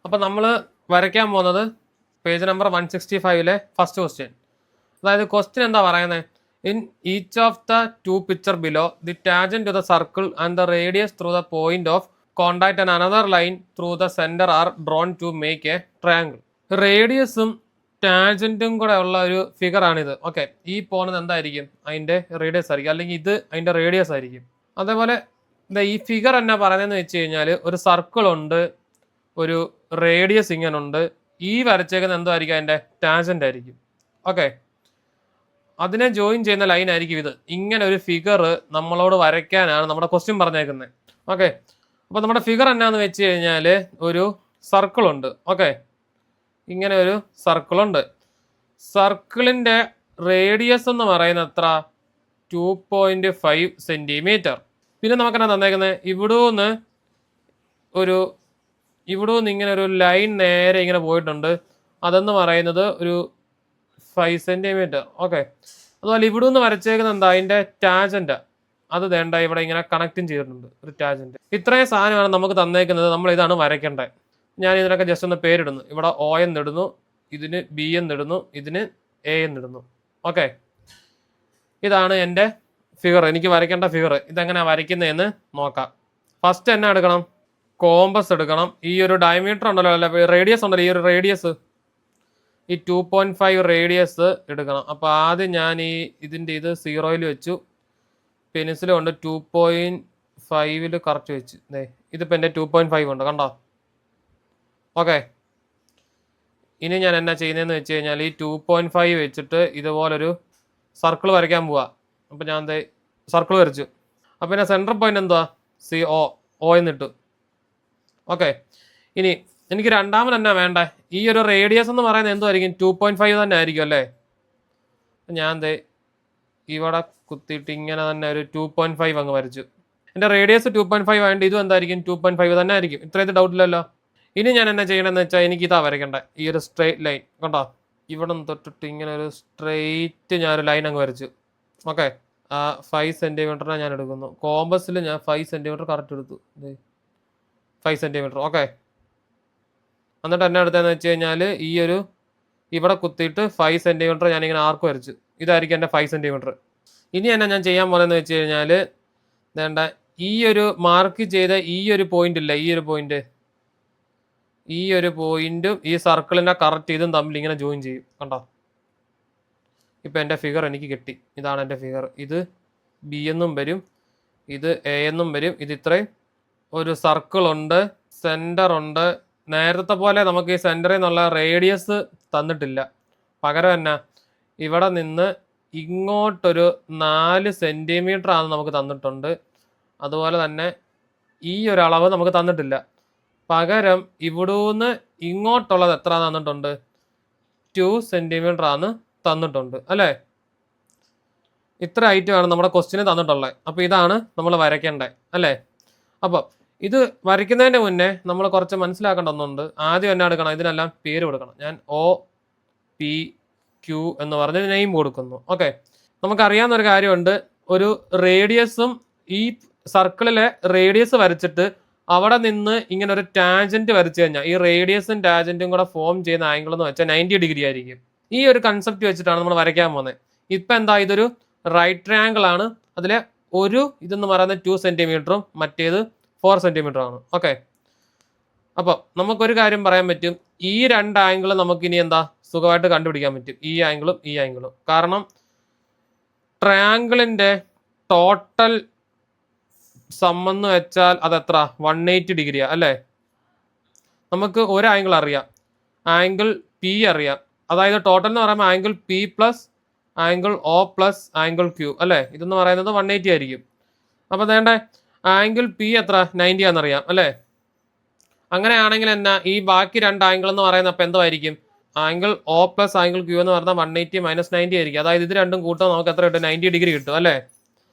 അപ്പോൾ നമ്മൾ വരയ്ക്കാൻ പോകുന്നത് പേജ് നമ്പർ 165 ഫസ്റ്റ് ക്വസ്റ്റ്യൻ. അതായത് ക്വസ്റ്റ്യൻ എന്താ പറയുന്നത്? In each of the two picture below the tangent to the circle and the radius through the point of contact and another line through the centre are drawn to make a triangle. റേഡിയസും ടാൻജന്റും കൂടെ ഉള്ള ഒരു figure ആണിത്. Okay, ഈ പോകുന്നത് എന്തായിരിക്കും? അതിന്റെ റേഡിയസ് ആയിരിക്കും, അല്ലെങ്കിൽ ഇത് അതിന്റെ റേഡിയസ് ആയിരിക്കും. അതേപോലെ ഈ ഫിഗർ എന്നാ പറയുന്നതെന്ന് വെച്ച് കഴിഞ്ഞാൽ ഒരു സർക്കിൾ ഉണ്ട്, ഒരു റേഡിയസ് ഇങ്ങനെ ഉണ്ട്, ഈ വരച്ചേക്കുന്ന എന്തോ ആയിരിക്കും? അതിന്റെ ടാൻജന്റ് ആയിരിക്കും. ഓക്കെ, അതിനെ ജോയിൻ ചെയ്യുന്ന ലൈൻ ആയിരിക്കും ഇത്. ഇങ്ങനെ ഒരു ഫിഗർ നമ്മളോട് വരയ്ക്കാനാണ് നമ്മുടെ ക്വസ്റ്റ്യൻ പറഞ്ഞേക്കുന്നത്. ഓക്കെ, അപ്പൊ നമ്മുടെ ഫിഗർ എന്നാന്ന് വെച്ച് കഴിഞ്ഞാൽ ഒരു സർക്കിൾ ഉണ്ട്. ഓക്കെ, ഇങ്ങനെ ഒരു സർക്കിൾ ഉണ്ട്. സർക്കിളിന്റെ റേഡിയസ് എന്ന് പറയുന്നത് എത്ര? 2.5 സെന്റിമീറ്റർ. പിന്നെ നമുക്കെന്നാ തന്നേക്കുന്നത്? ഇവിടുന്ന് ഇങ്ങനെ ഒരു ലൈൻ നേരെ ഇങ്ങനെ പോയിട്ടുണ്ട്. അതെന്ന് പറയുന്നത് ഒരു 5 സെന്റിമീറ്റർ. ഓക്കെ, അതുപോലെ ഇവിടെ നിന്ന് വരച്ചേക്കുന്ന എന്താ? അതിന്റെ ടാൻജന്റ്. അത് വേണ്ട, ഇവിടെ ഇങ്ങനെ കണക്റ്റും ചെയ്തിട്ടുണ്ട് ഒരു ടാൻജന്റ്. ഇത്രയും സാധനമാണ് നമുക്ക് തന്നേക്കുന്നത്. നമ്മൾ ഇതാണ് വരയ്ക്കേണ്ടത്. ഞാൻ ഇതിനൊക്കെ ജസ്റ്റ് ഒന്ന് പേരിടുന്നു. ഇവിടെ O എന്നിടുന്നു, ഇതിന് B എന്നിടുന്നു, ഇതിന് A എന്നിടുന്നു. ഓക്കെ, ഇതാണ് എൻ്റെ ഫിഗർ, എനിക്ക് വരയ്ക്കേണ്ട ഫിഗർ. ഇതെങ്ങനെയാണ് വരയ്ക്കുന്നതെന്ന് നോക്കാം. ഫസ്റ്റ് എന്നാ എടുക്കണം? കോമ്പസ് എടുക്കണം. ഈ ഒരു ഡയമീറ്റർ ഉണ്ടല്ലോ, അല്ല റേഡിയസ് ഉണ്ടല്ലോ, ഈ ഒരു റേഡിയസ്, ഈ 2.5 റേഡിയസ് എടുക്കണം. അപ്പോൾ ആദ്യം ഞാൻ ഇതിൻ്റെ ഇത് 0-ൽ വെച്ചു, പെൻസിൽ കൊണ്ട് 2.5-ൽ കറക്റ്റ് വെച്ച്. ഇതിപ്പോൾ എൻ്റെ 2.5 ഉണ്ട്, കണ്ടോ? ഓക്കെ, ഇനി ഞാൻ എന്നാ ചെയ്യുന്നതെന്ന് വെച്ച് കഴിഞ്ഞാൽ ഈ 2.5 വെച്ചിട്ട് ഇതുപോലൊരു സർക്കിൾ വരയ്ക്കാൻ പോവാ. അപ്പം ഞാൻ സർക്കിൾ വരച്ചു. അപ്പം പിന്നെ സെൻട്രൽ പോയിന്റ് എന്തുവാ? O എന്നിട്ടു. ഓക്കെ, ഇനി എനിക്ക് രണ്ടാമത് എന്നാ വേണ്ടേ? ഈ ഒരു റേഡിയസ് എന്ന് പറയുന്നത് എന്തുമായിരിക്കും? 2.5 തന്നെ ആയിരിക്കും അല്ലേ? ഞാൻ ഇവിടെ കുത്തിയിട്ട് ഇങ്ങനെ തന്നെ ഒരു 2.5 അങ്ങ് വരച്ചു. എൻ്റെ റേഡിയസ് 2.5 ആയതുകൊണ്ട് ഇതും എന്തായിരിക്കും? 2.5 തന്നെ ആയിരിക്കും. ഇത്രയും ഡൗട്ടില്ലല്ലോ. ഇനി ഞാൻ എന്നാ ചെയ്യണമെന്ന് വെച്ചാൽ എനിക്ക് ഇതാ വരയ്ക്കണ്ടേ, ഈ ഒരു സ്ട്രെയിറ്റ് ലൈൻ. കണ്ടോ? ഇവിടെ നിന്ന് തൊട്ടിട്ട് ഇങ്ങനെ ഒരു സ്ട്രെയിറ്റ് ഞാനൊരു ലൈൻ അങ്ങ് വരച്ചു. ഓക്കെ, 5 സെന്റിമീറ്ററിനെ ഞാൻ എടുക്കുന്നു. കോമ്പസിൽ ഞാൻ 5 സെന്റിമീറ്റർ കറക്റ്റ് എടുത്തു. 5 സെന്റിമീറ്റർ. ഓക്കെ, എന്നിട്ട് എന്നെ എടുത്തതെന്ന് വെച്ച് കഴിഞ്ഞാൽ ഈ ഒരു ഇവിടെ കുത്തിയിട്ട് 5 സെന്റിമീറ്റർ ഞാനിങ്ങനെ ആർക്ക് വരച്ചു. ഇതായിരിക്കും എൻ്റെ 5 സെന്റിമീറ്റർ. ഇനി എന്നാ ഞാൻ ചെയ്യാൻ പോകുന്നതെന്ന് വെച്ച് കഴിഞ്ഞാൽ വേണ്ട, ഈ ഒരു മാർക്ക് ചെയ്ത ഈ ഒരു പോയിന്റ് ഇല്ല, ഈ ഒരു പോയിന്റും ഈ സർക്കിളിന്റെ കറക്റ്റ് ഇതും തമ്മിൽ ഇങ്ങനെ ജോയിൻ ചെയ്യും. കണ്ടോ? ഇപ്പം എൻ്റെ ഫിഗർ എനിക്ക് കിട്ടി. ഇതാണ് എൻ്റെ ഫിഗർ. ഇത് B എന്നും വരും, ഇത് A എന്നും വരും. ഇത് ഇത്രയും ഒരു സർക്കിൾ ഉണ്ട്, സെന്റർ ഉണ്ട്. നേരത്തെ പോലെ നമുക്ക് ഈ സെന്ററിൽ നിന്നുള്ള റേഡിയസ് തന്നിട്ടില്ല. പകരം എന്നാ, ഇവിടെ നിന്ന് ഇങ്ങോട്ടൊരു 4 സെന്റിമീറ്റർ ആണ് നമുക്ക് തന്നിട്ടുണ്ട്. അതുപോലെ തന്നെ ഈ ഒരു അളവ് നമുക്ക് തന്നിട്ടില്ല. പകരം ഇവിടുന്ന് ഇങ്ങോട്ടുള്ളത് എത്ര തന്നിട്ടുണ്ട്? 2 സെന്റിമീറ്റർ ആണ് തന്നിട്ടുണ്ട് അല്ലേ? ഇത്ര ഐറ്റമാണ് നമ്മുടെ ക്വസ്റ്റ്യന് തന്നിട്ടുള്ളത്. അപ്പോൾ ഇതാണ് നമ്മൾ വരയ്ക്കേണ്ടത് അല്ലേ? അപ്പോൾ ഇത് വരയ്ക്കുന്നതിൻ്റെ മുന്നേ നമ്മൾ കുറച്ച് മനസ്സിലാക്കേണ്ട ഒന്നുണ്ട്. ആദ്യം എന്നാ എടുക്കണം? ഇതിനെല്ലാം പേര് കൊടുക്കണം. ഞാൻ OPQ എന്ന് പറഞ്ഞ് നെയിം കൊടുക്കുന്നു. ഓക്കെ, നമുക്കറിയാവുന്ന ഒരു കാര്യമുണ്ട്. ഒരു റേഡിയസും ഈ സർക്കിളിലെ റേഡിയസ് വരച്ചിട്ട് അവിടെ നിന്ന് ഇങ്ങനെ ഒരു ടാൻജന്റ് വരച്ചു കഴിഞ്ഞാൽ ഈ റേഡിയസും ടാൻജന്റും കൂടെ ഫോം ചെയ്യുന്ന ആംഗിൾ എന്ന് വെച്ചാൽ 90 ഡിഗ്രി ആയിരിക്കും. ഈ ഒരു കൺസെപ്റ്റ് വെച്ചിട്ടാണ് നമ്മൾ വരയ്ക്കാൻ പോകുന്നത്. ഇപ്പം എന്താ? ഇതൊരു റൈറ്റ് ട്രയാങ്കിൾ ആണ്. അതിലെ ഒരു ഇതെന്ന് പറയുന്നത് 2 സെന്റിമീറ്ററും മറ്റേത് 4 സെന്റിമീറ്റർ ആണ്. ഓക്കെ, അപ്പോൾ നമുക്കൊരു കാര്യം പറയാൻ പറ്റും. ഈ രണ്ട് ആംഗിൾ നമുക്ക് ഇനി എന്താ സുഖമായിട്ട് കണ്ടുപിടിക്കാൻ പറ്റും, ഈ ആംഗിളും ഈ ആംഗിളും. കാരണം ട്രയാങ്കിളിന്റെ ടോട്ടൽ സമ്മെന്ന് വെച്ചാൽ അതെത്ര? 180 ഡിഗ്രിയാ അല്ലേ? നമുക്ക് ഒരു ആംഗിൾ അറിയാം, ആംഗിൾ P അറിയാം. അതായത് ടോട്ടൽ എന്ന് പറയുമ്പോൾ angle P plus angle O plus angle Q അല്ലേ? ഇതെന്ന് പറയുന്നത് 180 ആയിരിക്കും. അപ്പോൾ വേണ്ട, ആംഗിൾ P എത്ര? 90 ആണെന്നറിയാം അല്ലേ? അങ്ങനെയാണെങ്കിൽ എന്നാ ഈ ബാക്കി രണ്ട് ആംഗിൾ എന്ന് പറയുന്നത് അപ്പം എന്തായിരിക്കും? Angle O plus angle Q എന്ന് പറഞ്ഞാൽ 180 മൈനസ് 90 ആയിരിക്കും. അതായത് ഇത് രണ്ടും കൂട്ടാൻ നമുക്ക് എത്ര കിട്ടും? 90 ഡിഗ്രി കിട്ടും അല്ലേ?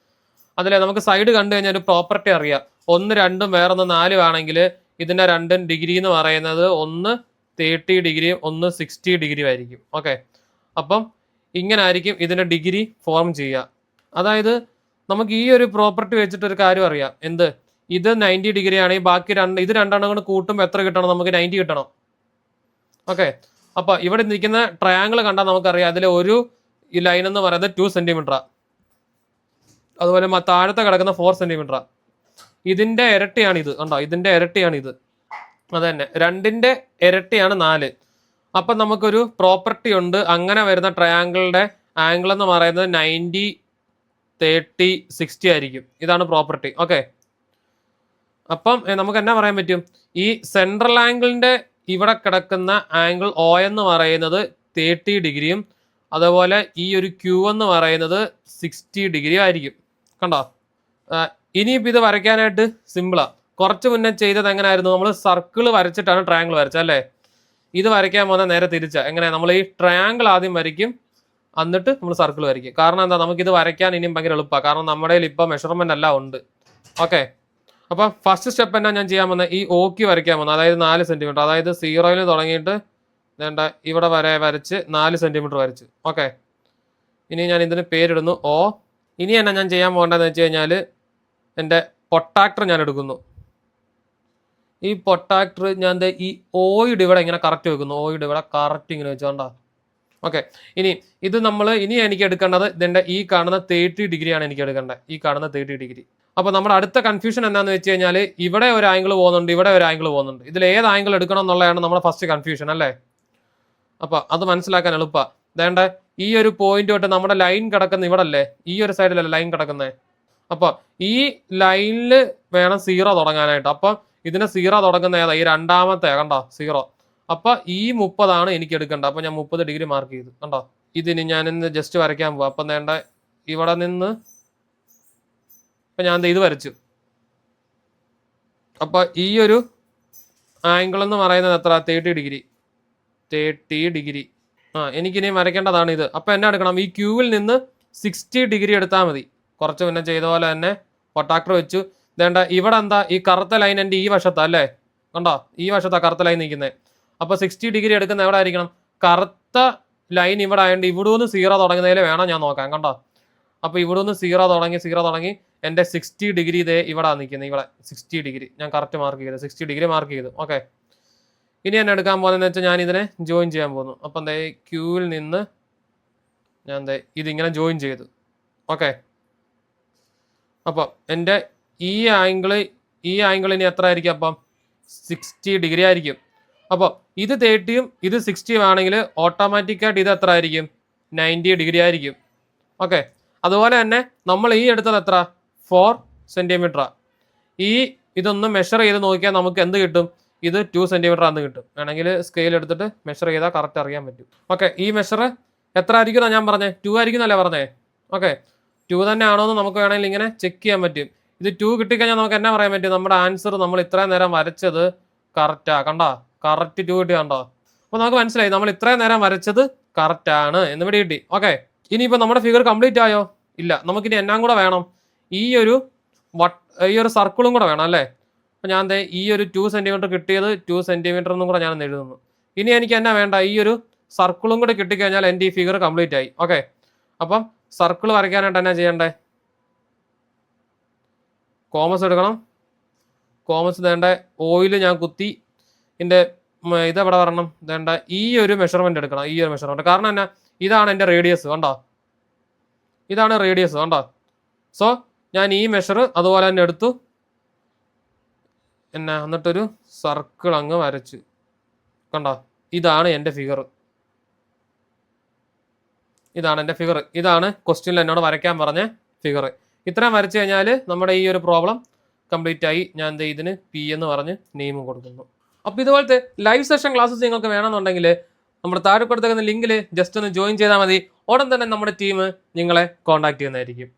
അതിലെ നമുക്ക് സൈഡ് കണ്ടു കഴിഞ്ഞാൽ ഒരു പ്രോപ്പർട്ടി അറിയാം. 1, 2 വേറൊന്ന് 4 ആണെങ്കിൽ ഇതിന്റെ രണ്ടും ഡിഗ്രി എന്ന് പറയുന്നത് ഒന്ന് 30 ഡിഗ്രിയും ഒന്ന് 60 ഡിഗ്രിയും ആയിരിക്കും. ഓക്കെ, അപ്പം ഇങ്ങനെ ആയിരിക്കും ഇതിന്റെ ഡിഗ്രി ഫോം ചെയ്യുക. അതായത് നമുക്ക് ഈ ഒരു പ്രോപ്പർട്ടി വെച്ചിട്ട് ഒരു കാര്യം അറിയാം. എന്ത്? ഇത് 90 ഡിഗ്രി ആണെങ്കിൽ ബാക്കി ഇത് രണ്ടെണ്ണം കൊണ്ട് കൂട്ടുമ്പോൾ എത്ര കിട്ടണം? നമുക്ക് 90 കിട്ടണം. ഓക്കെ. അപ്പോൾ ഇവിടെ നിൽക്കുന്ന ട്രയാങ്കിൾ കണ്ടാൽ നമുക്കറിയാം അതിലെ ഒരു ഈ ലൈൻ എന്ന് പറയുന്നത് 2 സെന്റിമീറ്ററാണ്. അതുപോലെ താഴത്തെ കിടക്കുന്ന 4 സെന്റിമീറ്ററാണ്. ഇതിന്റെ ഇരട്ടിയാണ് ഇത് കണ്ടോ, ഇതിന്റെ ഇരട്ടിയാണ് ഇത്. അത് തന്നെ 2ന്റെ ഇരട്ടിയാണ് 4. അപ്പം നമുക്കൊരു പ്രോപ്പർട്ടി ഉണ്ട്, അങ്ങനെ വരുന്ന ട്രയാങ്കിളിന്റെ ആംഗിൾ എന്ന് പറയുന്നത് 90, 30, 60 ആയിരിക്കും. ഇതാണ് പ്രോപ്പർട്ടി. ഓക്കെ. അപ്പം നമുക്ക് എന്നാ പറയാൻ പറ്റും, ഈ സെൻട്രൽ ആംഗിളിന്റെ ഇവിടെ കിടക്കുന്ന ആംഗിൾ ഒ എന്ന് പറയുന്നത് 30 ഡിഗ്രിയും അതുപോലെ ഈ ഒരു ക്യൂ എന്ന് പറയുന്നത് 60 ഡിഗ്രി ആയിരിക്കും. കണ്ടോ? ഇനിയിപ്പോൾ ഇത് വരയ്ക്കാനായിട്ട് സിമ്പിളാ. കുറച്ച് മുന്നേ ചെയ്തത് എങ്ങനെയായിരുന്നു, നമ്മൾ സർക്കിൾ വരച്ചിട്ടാണ് ട്രയാങ്കിൾ വരച്ചത് അല്ലേ. ഇത് വരയ്ക്കാൻ പോകുന്ന നേരെ തിരിച്ചാ. എങ്ങനെ, നമ്മൾ ഈ ട്രയാങ്കിൾ ആദ്യം വരയ്ക്കും, എന്നിട്ട് നമ്മൾ സർക്കിൾ വരയ്ക്കും. കാരണം എന്താ, നമുക്കിത് വരയ്ക്കാൻ ഇനിയും ഭയങ്കര എളുപ്പമാണ്. കാരണം നമ്മുടെ കയ്യിൽ ഇപ്പം മെഷർമെന്റ് എല്ലാം ഉണ്ട്. ഓക്കെ. അപ്പം ഫസ്റ്റ് സ്റ്റെപ്പ് എന്നാ ഞാൻ ചെയ്യാൻ പോകുന്നത്, ഈ ഓക്കി വരയ്ക്കാൻ പോകുന്നത്, അതായത് 4 സെന്റിമീറ്റർ, അതായത് 0-ൽ തുടങ്ങിയിട്ട് വേണ്ട ഇവിടെ വരെ വരച്ച് 4 സെന്റിമീറ്റർ വരച്ച്. ഓക്കെ. ഇനി ഞാൻ ഇതിന് പേരിടുന്നു ഓ. ഇനി എന്നാ ഞാൻ ചെയ്യാൻ പോകേണ്ടതെന്ന് വെച്ച് കഴിഞ്ഞാൽ എൻ്റെ പൊട്ടാക്ടർ ഞാൻ എടുക്കുന്നു. ഈ പൊട്ടാക്ടർ ഞാൻ ഈ ഓയുടെ ഇവിടെ ഇങ്ങനെ കറക്റ്റ് വെക്കുന്നു. ഓയുടെ ഇവിടെ കറക്റ്റ് ഇങ്ങനെ വെച്ചോണ്ടാ. ഓക്കെ. ഇത് നമ്മൾ എനിക്ക് എടുക്കേണ്ടത് ഇതിൻ്റെ ഈ കാണുന്ന 30 ഡിഗ്രിയാണ് എനിക്ക് എടുക്കേണ്ടത്. ഈ കാണുന്ന 30 ഡിഗ്രി. അപ്പോൾ നമ്മുടെ അടുത്ത കൺഫ്യൂഷൻ എന്താണെന്ന് വെച്ച് കഴിഞ്ഞാൽ ഇവിടെ ഒരു ആംഗിൾ പോകുന്നുണ്ട്, ഇവിടെ ഒരു ആംഗിൾ പോകുന്നുണ്ട്. ഇതിൽ ഏത് ആംഗിൾ എടുക്കണം എന്നുള്ളതാണ് നമ്മുടെ ഫസ്റ്റ് കൺഫ്യൂഷൻ അല്ലേ. അപ്പോൾ അത് മനസ്സിലാക്കാൻ എളുപ്പമാണ്. വേണ്ട ഈ ഒരു പോയിന്റ് തൊട്ട് നമ്മുടെ ലൈൻ കിടക്കുന്ന ഇവിടെ അല്ലേ, ഈ ഒരു സൈഡിലല്ലേ ലൈൻ കിടക്കുന്നത്. അപ്പോൾ ഈ ലൈനിൽ വേണം 0 തുടങ്ങാനായിട്ട്. അപ്പം ഇതിന് 0 തുടങ്ങുന്ന ഏതാ, ഈ രണ്ടാമത്തെ കണ്ടോ 0. അപ്പൊ ഈ 30 എനിക്ക് എടുക്കേണ്ടത്. അപ്പൊ ഞാൻ 30 ഡിഗ്രി മാർക്ക് ചെയ്തു കണ്ടോ. ഇതിന് ഞാൻ ഇന്ന് ജസ്റ്റ് വരയ്ക്കാൻ പോവാം. അപ്പം വേണ്ട ഇവിടെ നിന്ന് ഇപ്പൊ ഞാൻ ഇത് വരച്ചു. അപ്പൊ ഈ ഒരു ആംഗിൾ എന്ന് പറയുന്നത് എത്ര, 30 ഡിഗ്രി. 30 ഡിഗ്രി. എനിക്കിനി വരയ്ക്കേണ്ടതാണ് ഇത്. അപ്പൊ എന്നാ എടുക്കണം, ഈ ക്യൂവിൽ നിന്ന് 60 ഡിഗ്രി എടുത്താൽ മതി. കുറച്ച് മുന്നേ ചെയ്ത പോലെ തന്നെ പൊട്ടാക്ടർ വെച്ചു. വേണ്ട ഇവിടെ എന്താ, ഈ കറുത്ത ലൈൻ എൻ്റെ ഈ വശത്താ അല്ലേ, കണ്ടോ ഈ വശത്താ കറുത്ത ലൈൻ നിൽക്കുന്നത്. അപ്പൊ 60 ഡിഗ്രി എടുക്കുന്ന എവിടെ ആയിരിക്കണം, കറുത്ത ലൈൻ ഇവിടെ ആയതുകൊണ്ട് ഇവിടെ നിന്ന് 0 തുടങ്ങുന്നതിൽ വേണം ഞാൻ നോക്കാൻ. കണ്ടോ. അപ്പൊ ഇവിടെ നിന്ന് 0 തുടങ്ങി എൻ്റെ 60 ഡിഗ്രി ഇതേ ഇവിടെ നിൽക്കുന്നത്. ഇവിടെ 60 ഡിഗ്രി ഞാൻ കറക്റ്റ് മാർക്ക് ചെയ്തു, 60 ഡിഗ്രി മാർക്ക് ചെയ്തു. ഓക്കെ. ഇനി എന്നെ എടുക്കാൻ പോകുന്നതെന്ന് വെച്ചാൽ ഞാൻ ഇതിനെ ജോയിൻ ചെയ്യാൻ പോകുന്നു. അപ്പം എന്താ ക്യൂവിൽ നിന്ന് ഞാൻ ഇതിങ്ങനെ ജോയിൻ ചെയ്തു. ഓക്കെ. അപ്പം എൻ്റെ ഈ ആംഗിൾ ഇനി എത്ര ആയിരിക്കും, അപ്പം 60 ഡിഗ്രി ആയിരിക്കും. അപ്പോൾ ഇത് 30-യും ഇത് 60-യും ആണെങ്കിൽ ഓട്ടോമാറ്റിക്കായിട്ട് ഇത് എത്ര ആയിരിക്കും, 90 ഡിഗ്രി ആയിരിക്കും. ഓക്കെ. അതുപോലെ തന്നെ നമ്മൾ ഈ എടുത്തത് എത്ര, 4 സെന്റിമീറ്ററാണ്. ഇതൊന്ന് മെഷർ ചെയ്ത് നോക്കിയാൽ നമുക്ക് എന്ത് കിട്ടും, ഇത് 2 സെന്റിമീറ്റർ ആണെന്ന് കിട്ടും. വേണമെങ്കിൽ സ്കെയിൽ എടുത്തിട്ട് മെഷർ ചെയ്താൽ കറക്റ്റ് അറിയാൻ പറ്റും. ഓക്കെ. ഈ മെഷർ എത്ര ആയിരിക്കും ഞാൻ പറഞ്ഞേ, 2 ആയിരിക്കും എന്നല്ലേ പറഞ്ഞേ. ഓക്കെ. 2 തന്നെ ആണോ എന്ന് നമുക്ക് വേണമെങ്കിൽ ഇങ്ങനെ ചെക്ക് ചെയ്യാൻ പറ്റും. ഇത് 2 കിട്ടിക്കഴിഞ്ഞാൽ നമുക്ക് എന്നാ പറയാൻ പറ്റും, നമ്മുടെ ആൻസർ നമ്മൾ ഇത്രയും നേരം വരച്ചത് കറക്റ്റാ. കണ്ടോ, കറക്റ്റ് 2 കിട്ടി. കണ്ടോ. അപ്പോൾ നമുക്ക് മനസ്സിലായി നമ്മൾ ഇത്രയും നേരം വരച്ചത് കറക്റ്റ് ആണ് എന്ന് ഇവിടെ കിട്ടി. ഓക്കെ. ഇനിയിപ്പോൾ നമ്മുടെ ഫിഗർ കംപ്ലീറ്റ് ആയോ, ഇല്ല. നമുക്കിനി എന്നാം കൂടെ വേണം, ഈ ഒരു സർക്കിളും കൂടെ വേണം അല്ലേ. അപ്പോൾ ഞാൻ ഈ ഒരു 2 സെന്റിമീറ്റർ കിട്ടിയത് 2 സെന്റിമീറ്റർ എന്നും കൂടെ ഞാൻ എഴുതുന്നു. ഇനി എനിക്ക് എന്നാ വേണ്ട, ഈ ഒരു സർക്കിളും കൂടെ കിട്ടിക്കഴിഞ്ഞാൽ എൻ്റെ ഈ ഫിഗർ കംപ്ലീറ്റ് ആയി. ഓക്കെ. അപ്പം സർക്കിൾ വരയ്ക്കാനായിട്ട് എന്നാ ചെയ്യണ്ടേ, കോമസ് എടുക്കണം. കോമസ് വേണ്ട ഓയിൽ ഞാൻ കുത്തി ഇതിൻ്റെ ഇതെവിടെ വരണം, വേണ്ട ഈ ഒരു മെഷർമെന്റ് എടുക്കണം. ഈ ഒരു മെഷർമെന്റ് കാരണം എന്നാ, ഇതാണ് എൻ്റെ റേഡിയസ്. കണ്ടോ, ഇതാണ് റേഡിയസ്. കണ്ടോ. സോ ഞാൻ ഈ മെഷർ അതുപോലെ തന്നെ എടുത്തു, എന്നിട്ടൊരു സർക്കിൾ അങ്ങ് വരച്ചു. കണ്ടോ, ഇതാണ് എൻ്റെ ഫിഗർ. ഇതാണ് എൻ്റെ ഫിഗർ. ഇതാണ് ക്വസ്റ്റ്യനിൽ എന്നോട് വരയ്ക്കാൻ പറഞ്ഞ ഫിഗർ. ഇത്രയും വരച്ചു കഴിഞ്ഞാൽ നമ്മുടെ ഈ ഒരു പ്രോബ്ലം കംപ്ലീറ്റ് ആയി. ഞാൻ ഇതിന് പി എന്ന് പറഞ്ഞ് നെയിം കൊടുക്കുന്നു. അപ്പോൾ ഇതുപോലത്തെ ലൈവ് സെഷൻ ക്ലാസ്സസ് നിങ്ങൾക്ക് വേണമെന്നുണ്ടെങ്കിൽ നമ്മുടെ താഴെ കൊടുത്തേക്കുന്ന ലിങ്കിൽ ജസ്റ്റ് ഒന്ന് ജോയിൻ ചെയ്താൽ മതി. ഉടൻ തന്നെ നമ്മുടെ ടീം നിങ്ങളെ കോൺടാക്ട് ചെയ്യുന്നതായിരിക്കും.